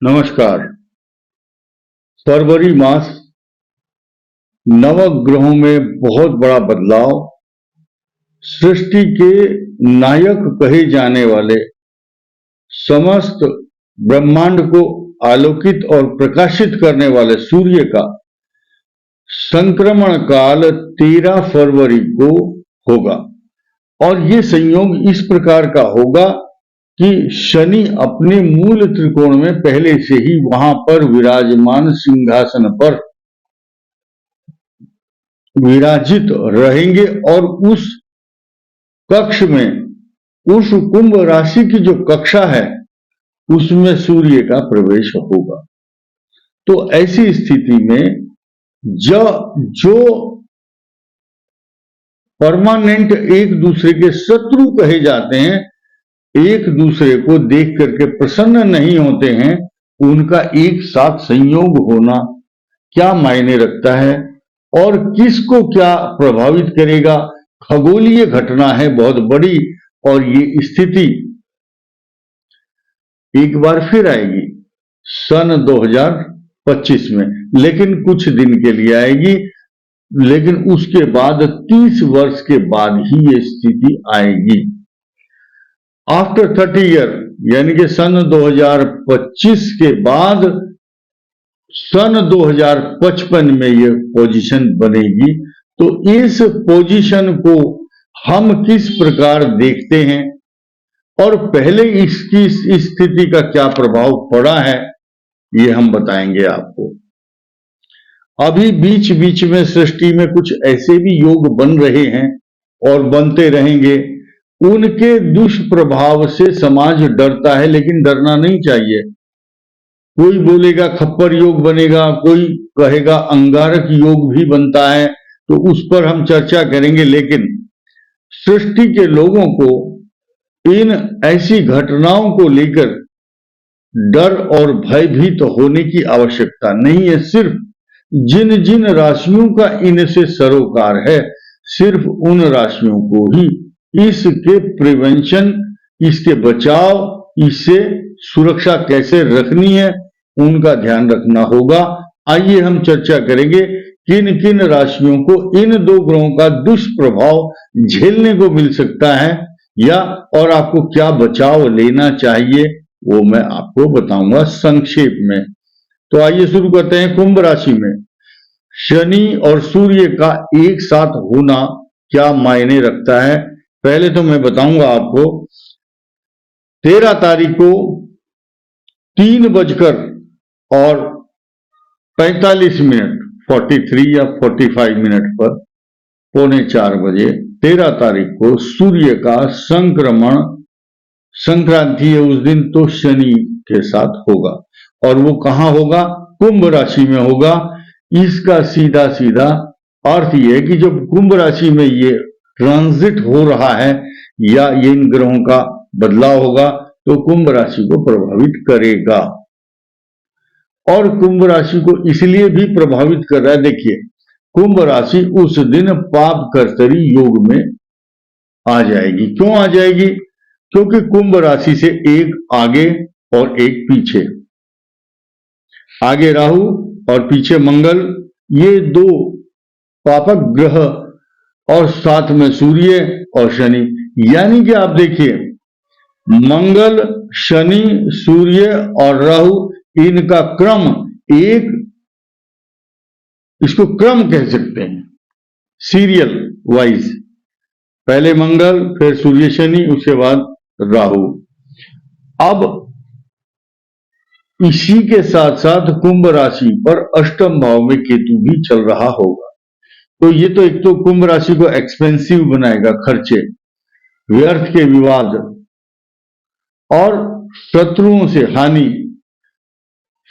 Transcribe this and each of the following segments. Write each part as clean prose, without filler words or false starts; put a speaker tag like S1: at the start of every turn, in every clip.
S1: नमस्कार। फरवरी मास नवग्रहों में बहुत बड़ा बदलाव, सृष्टि के नायक कहे जाने वाले समस्त ब्रह्मांड को आलोकित और प्रकाशित करने वाले सूर्य का संक्रमण काल 13 फरवरी को होगा। और ये संयोग इस प्रकार का होगा कि शनि अपने मूल त्रिकोण में पहले से ही वहां पर विराजमान सिंहासन पर विराजित रहेंगे और उस कक्ष में, उस कुंभ राशि की जो कक्षा है उसमें सूर्य का प्रवेश होगा। तो ऐसी स्थिति में जो परमानेंट एक दूसरे के शत्रु कहे जाते हैं, एक दूसरे को देख करके प्रसन्न नहीं होते हैं, उनका एक साथ संयोग होना क्या मायने रखता है और किसको क्या प्रभावित करेगा। खगोलीय घटना है बहुत बड़ी, और ये स्थिति एक बार फिर आएगी सन 2025 में, लेकिन कुछ दिन के लिए आएगी। लेकिन उसके बाद 30 वर्ष के बाद ही ये स्थिति आएगी। आफ्टर 30 ईयर, यानी कि सन 2025 के बाद सन 2055 में ये पोजीशन बनेगी। तो इस पोजीशन को हम किस प्रकार देखते हैं और पहले इसकी स्थिति का क्या प्रभाव पड़ा है, ये हम बताएंगे आपको। अभी बीच बीच में सृष्टि में कुछ ऐसे भी योग बन रहे हैं और बनते रहेंगे। उनके दुष्प्रभाव से समाज डरता है, लेकिन डरना नहीं चाहिए। कोई बोलेगा खप्पर योग बनेगा, कोई कहेगा अंगारक योग भी बनता है, तो उस पर हम चर्चा करेंगे। लेकिन सृष्टि के लोगों को इन ऐसी घटनाओं को लेकर डर और भयभीत होने की आवश्यकता नहीं है। सिर्फ जिन जिन राशियों का इनसे सरोकार है, सिर्फ उन राशियों को ही इसके प्रिवेंशन, इसके बचाव, इससे सुरक्षा कैसे रखनी है, उनका ध्यान रखना होगा। आइए हम चर्चा करेंगे किन किन राशियों को इन दो ग्रहों का दुष्प्रभाव झेलने को मिल सकता है, या और आपको क्या बचाव लेना चाहिए, वो मैं आपको बताऊंगा संक्षेप में। तो आइए शुरू करते हैं। कुंभ राशि में शनि और सूर्य का एक साथ होना क्या मायने रखता है, पहले तो मैं बताऊंगा आपको। 13 तारीख को 3:45 43 या 45 मिनट पर, 3:45 बजे 13 तारीख को सूर्य का संक्रमण, संक्रांति है उस दिन, तो शनि के साथ होगा। और वो कहां होगा? कुंभ राशि में होगा। इसका सीधा सीधा अर्थ यह है कि जब कुंभ राशि में ये ट्रांजिट हो रहा है या इन ग्रहों का बदलाव होगा, तो कुंभ राशि को प्रभावित करेगा। और कुंभ राशि को इसलिए भी प्रभावित कर रहा है, देखिए कुंभ राशि उस दिन पाप कर्तरी योग में आ जाएगी। क्यों आ जाएगी? क्योंकि कुंभ राशि से एक आगे और एक पीछे, आगे राहु और पीछे मंगल, ये दो पापक ग्रह, और साथ में सूर्य और शनि। यानी कि आप देखिए मंगल, शनि, सूर्य और राहु, इनका क्रम एक, इसको क्रम कह सकते हैं, सीरियल वाइज। पहले मंगल, फिर सूर्य शनि, उसके बाद राहु। अब इसी के साथ साथ कुंभ राशि पर अष्टम भाव में केतु भी चल रहा होगा। तो ये तो एक तो कुंभ राशि को एक्सपेंसिव बनाएगा, खर्चे, व्यर्थ के विवाद और शत्रुओं से हानि,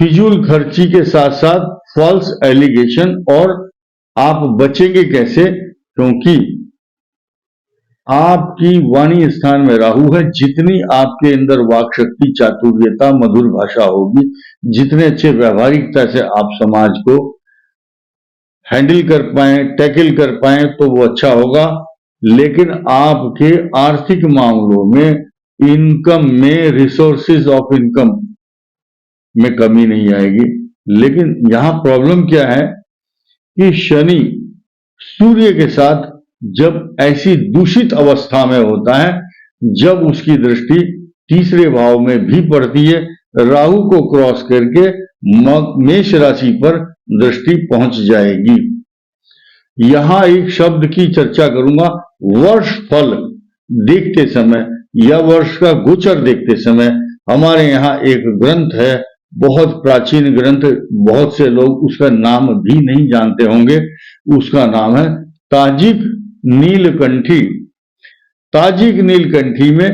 S1: फिजूल खर्ची के साथ साथ फॉल्स एलिगेशन। और आप बचेंगे कैसे? क्योंकि आपकी वाणी स्थान में राहु है। जितनी आपके अंदर वाक शक्ति, चातुर्यता, मधुर भाषा होगी, जितने अच्छे व्यवहारिकता से आप समाज को हैंडल कर पाए, टैकल कर पाए, तो वो अच्छा होगा। लेकिन आपके आर्थिक मामलों में, इनकम में, रिसोर्सेज ऑफ इनकम में कमी नहीं आएगी। लेकिन यहां प्रॉब्लम क्या है कि शनि सूर्य के साथ जब ऐसी दूषित अवस्था में होता है, जब उसकी दृष्टि तीसरे भाव में भी पड़ती है, राहु को क्रॉस करके मेष राशि पर दृष्टि पहुंच जाएगी। यहां एक शब्द की चर्चा करूंगा, वर्ष फल देखते समय या वर्ष का गोचर देखते समय। हमारे यहाँ एक ग्रंथ है, बहुत प्राचीन ग्रंथ, बहुत से लोग उसका नाम भी नहीं जानते होंगे। उसका नाम है ताजिक नीलकंठी। ताजिक नीलकंठी में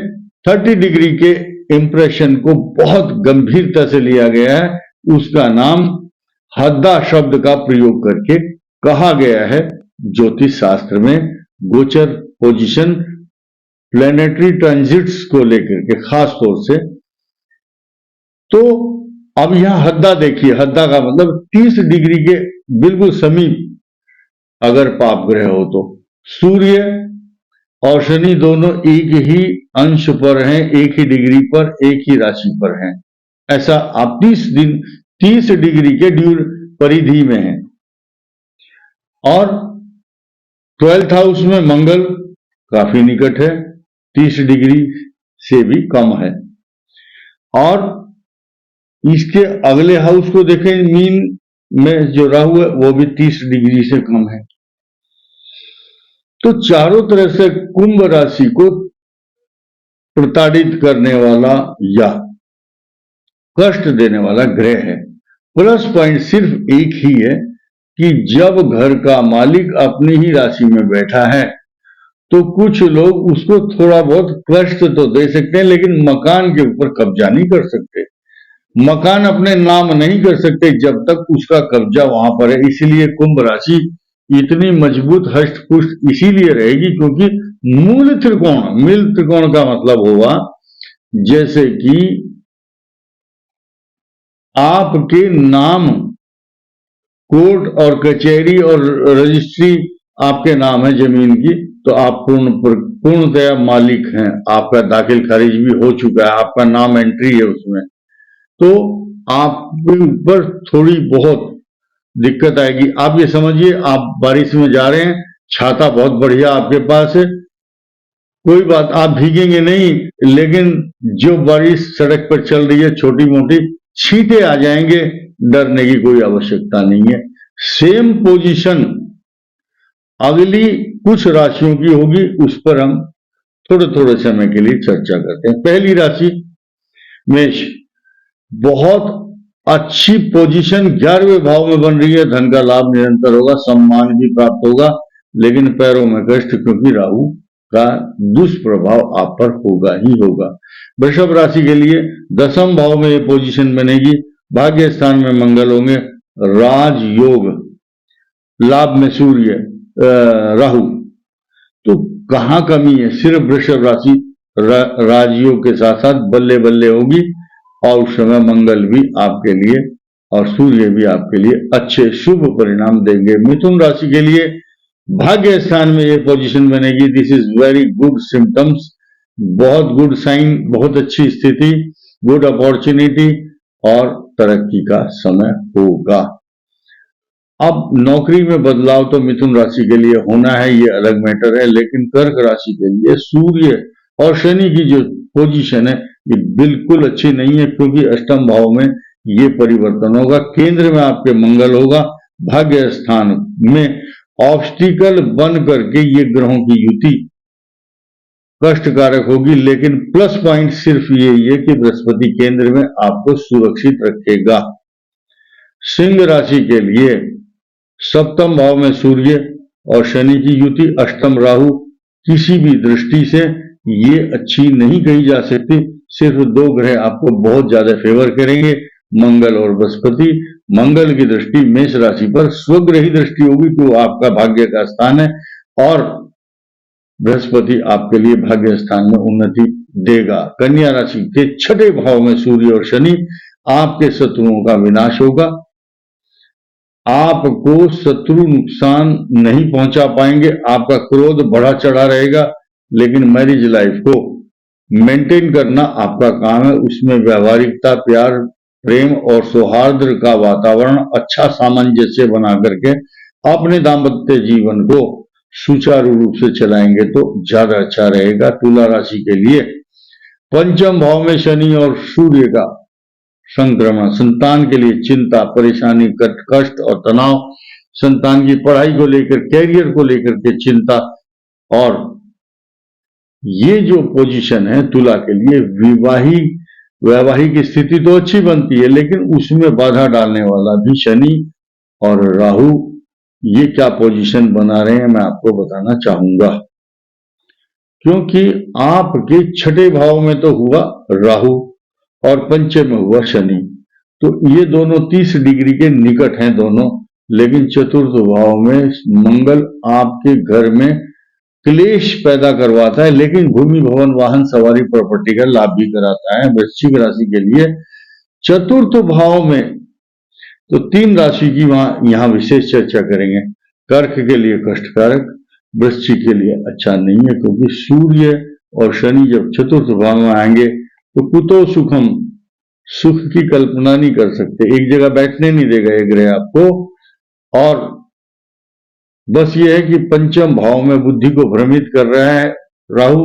S1: 30 डिग्री के इंप्रेशन को बहुत गंभीरता से लिया गया है। उसका नाम हद्दा शब्द का प्रयोग करके कहा गया है ज्योतिष शास्त्र में, गोचर पोजीशन प्लैनेटरी ट्रांजिट्स को लेकर के खास तौर से। तो अब यहां हद्दा देखिए, हद्दा का मतलब 30 डिग्री के बिल्कुल समीप अगर पाप ग्रह हो तो सूर्य और शनि दोनों एक ही अंश पर हैं, एक ही डिग्री पर, एक ही राशि पर हैं। ऐसा आप 30 डिग्री के ड्यूर परिधि में हैं। और 12th हाउस में मंगल काफी निकट है, 30 डिग्री से भी कम है। और इसके अगले हाउस को देखें, मीन में जो राहु है वो भी 30 डिग्री से कम है। तो चारों तरह से कुंभ राशि को प्रताड़ित करने वाला या कष्ट देने वाला ग्रह है। प्लस पॉइंट सिर्फ एक ही है कि जब घर का मालिक अपनी ही राशि में बैठा है तो कुछ लोग उसको थोड़ा बहुत कष्ट तो दे सकते हैं, लेकिन मकान के ऊपर कब्जा नहीं कर सकते, मकान अपने नाम नहीं कर सकते जब तक उसका कब्जा वहां पर है। इसलिए कुंभ राशि इतनी मजबूत हष्ट पुष्ट इसीलिए रहेगी क्योंकि मूल त्रिकोण का मतलब होगा जैसे कि आपके नाम, कोर्ट और कचहरी और रजिस्ट्री आपके नाम है जमीन की, तो आप पूर्णतया मालिक हैं, आपका दाखिल खारिज भी हो चुका है, आपका नाम एंट्री है उसमें, तो आपके ऊपर थोड़ी बहुत दिक्कत आएगी। आप ये समझिए, आप बारिश में जा रहे हैं, छाता बहुत बढ़िया आपके पास है, कोई बात, आप भीगेंगे नहीं, लेकिन जो बारिश सड़क पर चल रही है छोटी मोटी छींटे आ जाएंगे, डरने की कोई आवश्यकता नहीं है। सेम पोजीशन अगली कुछ राशियों की होगी, उस पर हम थोड़े थोड़े समय के लिए चर्चा करते हैं। पहली राशि मेष, बहुत अच्छी पोजीशन 11वें भाव में बन रही है, धन का लाभ निरंतर होगा, सम्मान भी प्राप्त होगा, लेकिन पैरों में कष्ट क्योंकि राहु का दुष्प्रभाव आप पर होगा ही होगा। वृषभ राशि के लिए 10वें भाव में ये पोजीशन बनेगी, भाग्य स्थान में मंगल होंगे, राजयोग, लाभ में सूर्य राहु, तो कहां कमी है, सिर्फ वृषभ राशि राजयोग के साथ साथ बल्ले बल्ले होगी, और उस समय मंगल भी आपके लिए और सूर्य भी आपके लिए अच्छे शुभ परिणाम देंगे। मिथुन राशि के लिए भाग्य स्थान में ये पोजीशन बनेगी, this is very good symptoms, बहुत गुड साइन, बहुत अच्छी स्थिति, गुड अपॉर्चुनिटी और तरक्की का समय होगा। अब नौकरी में बदलाव तो मिथुन राशि के लिए होना है, ये अलग मैटर है, लेकिन कर्क राशि के लिए सूर्य और शनि की जो पोजीशन है ये बिल्कुल अच्छी नहीं है, क्योंकि अष्टम भाव में ये परिवर्तन होगा, केंद्र में आपके मंगल होगा, भाग्य स्थान में ऑब्स्टिकल बन करके ये ग्रहों की युति कष्टकारक होगी। लेकिन प्लस पॉइंट सिर्फ यही है कि बृहस्पति केंद्र में आपको सुरक्षित रखेगा। सिंह राशि के लिए 7वें भाव में सूर्य और शनि की युति, अष्टम राहु, किसी भी दृष्टि से ये अच्छी नहीं कही जा सकती। सिर्फ 2 ग्रह आपको बहुत ज्यादा फेवर करेंगे, मंगल और बृहस्पति। मंगल की दृष्टि मेष राशि पर स्वग्रही दृष्टि होगी, तो आपका भाग्य का स्थान है, और बृहस्पति आपके लिए भाग्य स्थान में उन्नति देगा। कन्या राशि के 6ठे भाव में सूर्य और शनि, आपके शत्रुओं का विनाश होगा, आपको शत्रु नुकसान नहीं पहुंचा पाएंगे, आपका क्रोध बढ़ा चढ़ा रहेगा, लेकिन मैरिज लाइफ को मेंटेन करना आपका काम है, उसमें व्यवहारिकता, प्यार, प्रेम और सौहार्द का वातावरण, अच्छा सामंजस्य बना करके अपने दाम्पत्य जीवन को सुचारू रूप से चलाएंगे तो ज्यादा अच्छा रहेगा। तुला राशि के लिए पंचम भाव में शनि और सूर्य का संक्रमण संतान के लिए चिंता, परेशानी, कष्ट और तनाव, संतान की पढ़ाई को लेकर, कैरियर को लेकर के चिंता, और ये जो पोजीशन है तुला के लिए वैवाहिक स्थिति तो अच्छी बनती है, लेकिन उसमें बाधा डालने वाला भी शनि और राहु, ये क्या पोजीशन बना रहे हैं मैं आपको बताना चाहूंगा। क्योंकि आपके छठे भाव में तो हुआ राहु और पंचम में हुआ शनि, तो ये दोनों 30 डिग्री के निकट हैं दोनों, लेकिन चतुर्थ भाव में मंगल आपके घर में क्लेश पैदा करवाता है, लेकिन भूमि, भवन, वाहन, सवारी, प्रॉपर्टी का लाभ भी कराता है। वृश्चिक राशि के लिए चतुर्थ भाव में तो 3 राशि की यहाँ विशेष चर्चा करेंगे। कर्क के लिए कष्टकारक, वृश्चिक के लिए अच्छा नहीं है, क्योंकि सूर्य और शनि जब चतुर्थ भाव में आएंगे तो कुतो सुखम, सुख की कल्पना नहीं कर सकते, एक जगह बैठने नहीं देगा ये ग्रह आपको। और बस ये है कि पंचम भाव में बुद्धि को भ्रमित कर रहा है राहु,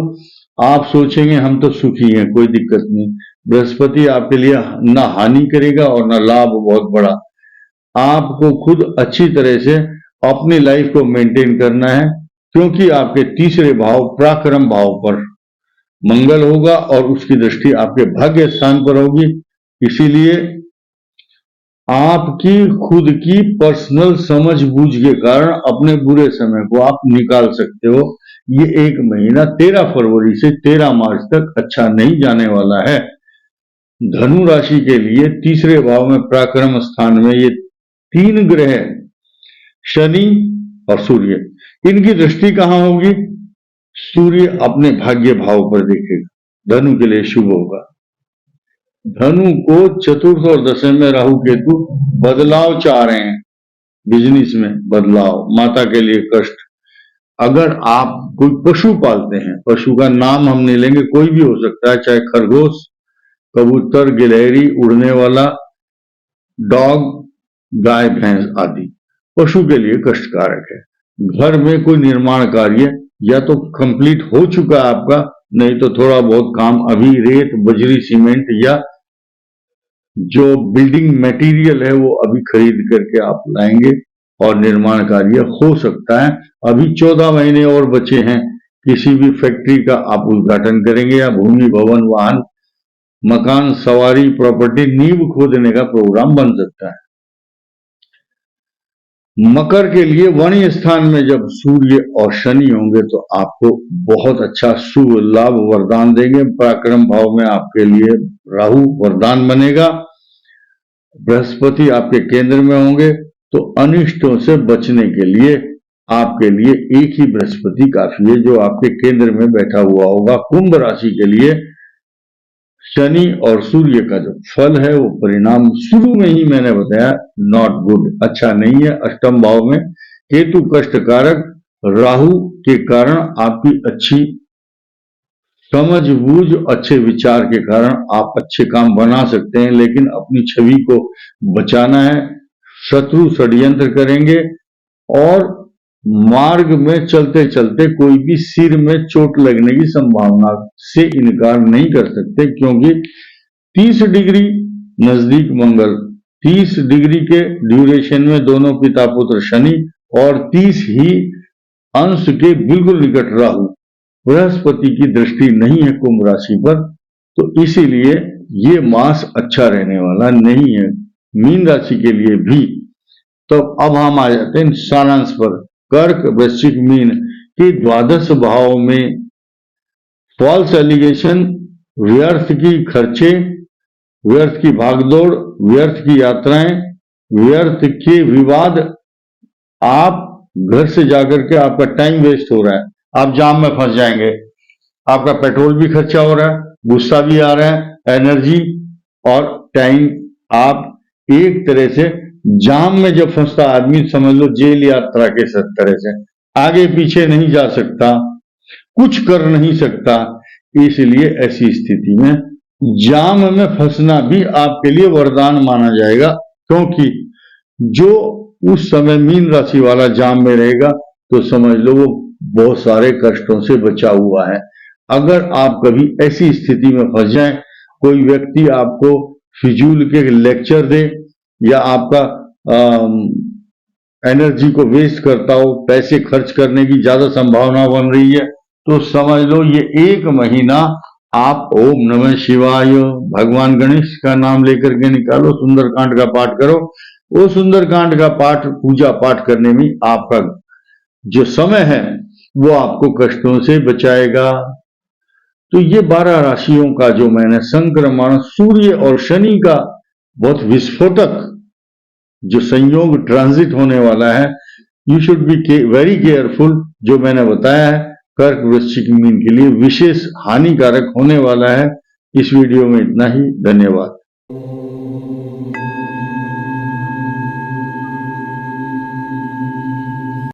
S1: आप सोचेंगे हम तो सुखी हैं, कोई दिक्कत नहीं। बृहस्पति आपके लिए ना हानि करेगा और ना लाभ बहुत बड़ा। आपको खुद अच्छी तरह से अपनी लाइफ को मेंटेन करना है, क्योंकि आपके तीसरे भाव पराक्रम भाव पर मंगल होगा और उसकी दृष्टि आपके भाग्य स्थान पर होगी। इसीलिए आपकी खुद की पर्सनल समझ बूझ के कारण अपने बुरे समय को आप निकाल सकते हो। ये एक महीना 13 फरवरी से 13 मार्च तक अच्छा नहीं जाने वाला है। धनु राशि के लिए तीसरे भाव में पराक्रम स्थान में ये 3 ग्रह शनि और सूर्य, इनकी दृष्टि कहां होगी? सूर्य अपने भाग्य भाव पर देखेगा, धनु के लिए शुभ होगा। धनु को चतुर्थ और दशम में राहु केतु बदलाव चाह रहे हैं, बिजनेस में बदलाव, माता के लिए कष्ट। अगर आप कोई पशु पालते हैं, पशु का नाम हम नहीं लेंगे, कोई भी हो सकता है, चाहे खरगोश, कबूतर, गिलहरी, उड़ने वाला, डॉग, गाय, भैंस आदि पशु के लिए कष्टकारक है। घर में कोई निर्माण कार्य या तो कंप्लीट हो चुका है आपका, नहीं तो थोड़ा बहुत काम अभी रेत, बजरी, सीमेंट या जो बिल्डिंग मटेरियल है वो अभी खरीद करके आप लाएंगे और निर्माण कार्य हो सकता है। अभी 14 महीने और बचे हैं, किसी भी फैक्ट्री का आप उद्घाटन करेंगे या भूमि, भवन, वाहन, मकान, सवारी, प्रॉपर्टी, नींव खोदने का प्रोग्राम बन सकता है। मकर के लिए वाणी स्थान में जब सूर्य और शनि होंगे तो आपको बहुत अच्छा शुभ लाभ वरदान देंगे। पराक्रम भाव में आपके लिए राहु वरदान बनेगा। बृहस्पति आपके केंद्र में होंगे तो अनिष्टों से बचने के लिए आपके लिए एक ही बृहस्पति काफी है, जो आपके केंद्र में बैठा हुआ होगा। कुंभ राशि के लिए शनि और सूर्य का जो फल है वो परिणाम शुरू में ही मैंने बताया नॉट गुड, अच्छा नहीं है। अष्टम भाव में केतु कष्टकारक, राहु के कारण आपकी अच्छी समझ बूझ, अच्छे विचार के कारण आप अच्छे काम बना सकते हैं, लेकिन अपनी छवि को बचाना है। शत्रु षड्यंत्र करेंगे और मार्ग में चलते चलते कोई भी सिर में चोट लगने की संभावना से इनकार नहीं कर सकते, क्योंकि 30 डिग्री नजदीक मंगल, 30 डिग्री के ड्यूरेशन में दोनों पिता पुत्र शनि और 30 ही अंश के बिल्कुल निकट राहु, बृहस्पति की दृष्टि नहीं है कुंभ राशि पर, तो इसीलिए ये मास अच्छा रहने वाला नहीं है मीन राशि के लिए भी। तो अब हम आ जाते हैं सारांश पर। कर्क, वृश्चिक, मीन के द्वादश भाव में फॉल्स एलिगेशन, व्यर्थ की खर्चे, व्यर्थ की भागदौड़, व्यर्थ की यात्राएं, व्यर्थ के विवाद, आप घर से जाकर के आपका टाइम वेस्ट हो रहा है, आप जाम में फंस जाएंगे, आपका पेट्रोल भी खर्चा हो रहा है, गुस्सा भी आ रहा है, एनर्जी और टाइम। आप एक तरह से जाम में जब फंसता आदमी, समझ लो जेल यात्रा के तरह से, आगे पीछे नहीं जा सकता, कुछ कर नहीं सकता। इसलिए ऐसी स्थिति में जाम में फंसना भी आपके लिए वरदान माना जाएगा, क्योंकि जो उस समय मीन राशि वाला जाम में रहेगा तो समझ लो वो बहुत सारे कष्टों से बचा हुआ है। अगर आप कभी ऐसी स्थिति में फंस जाए, कोई व्यक्ति आपको फिजूल के लेक्चर दे या आपका एनर्जी को वेस्ट करता हो, पैसे खर्च करने की ज्यादा संभावना बन रही है, तो समझ लो ये 1 महीना आप ओम नमः शिवाय भगवान गणेश का नाम लेकर के निकालो, सुंदरकांड का पाठ करो। वो सुंदरकांड का पाठ पूजा पाठ करने में आपका जो समय है वो आपको कष्टों से बचाएगा। तो ये 12 राशियों का जो मैंने संक्रमण सूर्य और शनि का बहुत विस्फोटक जो संयोग ट्रांजिट होने वाला है, you should be very careful, जो मैंने बताया है कर्क वृश्चिक मीन के लिए विशेष हानिकारक होने वाला है। इस वीडियो में इतना ही। धन्यवाद।